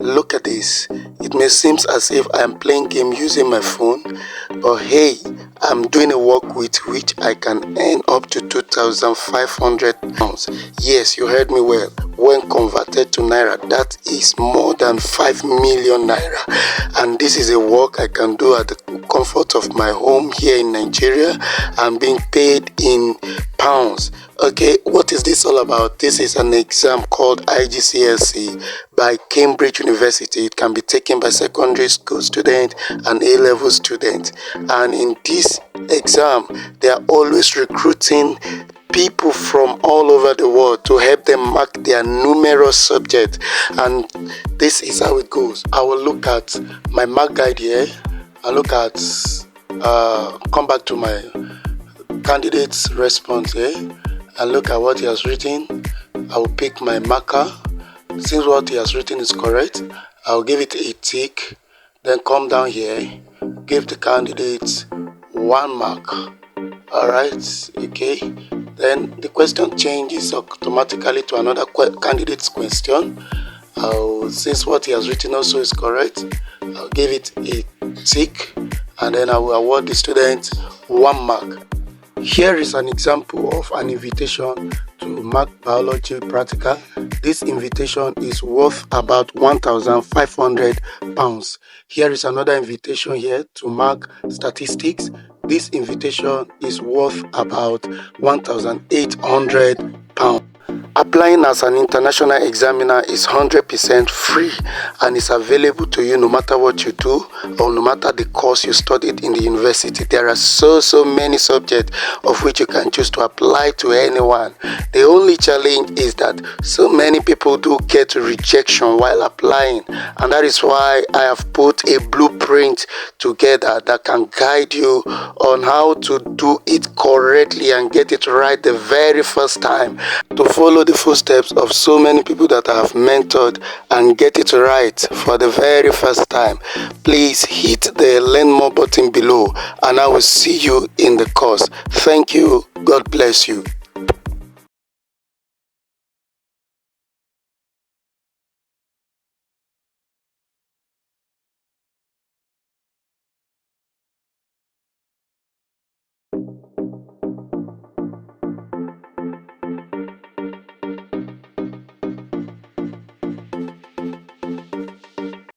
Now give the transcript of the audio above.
Look at this. It may seem as if I am playing game using my phone, but hey, I'm doing a work with which I can earn up to 2,500 pounds. Yes, you heard me well. When converted to Naira, that is more than 5 million Naira. And this is a work I can do at the comfort of my home here in Nigeria. I'm being paid in pounds. Okay, what is this all about? This is an exam called IGCSE by Cambridge University. It can be taken by secondary school students and A-level students. And in this exam, they are always recruiting people from all over the world to help them mark their numerous subjects. And this is how it goes. I will look at my mark guide here. I look at, come back to my candidate's response here. And look at what he has written. I will pick my marker. Since what he has written is correct, I'll give it a tick. Then come down here, give the candidate 1 mark. Alright, okay. Then the question changes automatically to another candidate's question. Since what he has written also is correct, I'll give it a tick. And then I will award the student 1 mark. Here is an example of an invitation to mark biology practical. This invitation is worth about 1,500 pounds. Here is another invitation here to mark statistics. This invitation is worth about 1,800 pounds. Applying as an international examiner is 100% free and is available to you no matter what you do or no matter the course you studied in the university. There are so many subjects of which you can choose to apply to anyone. The only challenge is that so many people do get rejection while applying, and that is why I have put a blueprint together that can guide you on how to do it correctly and get it right the very first time, to follow the footsteps of so many people that I have mentored and get it right for the very first time. Please hit the learn more button below and I will see you in the course. Thank you. God bless you.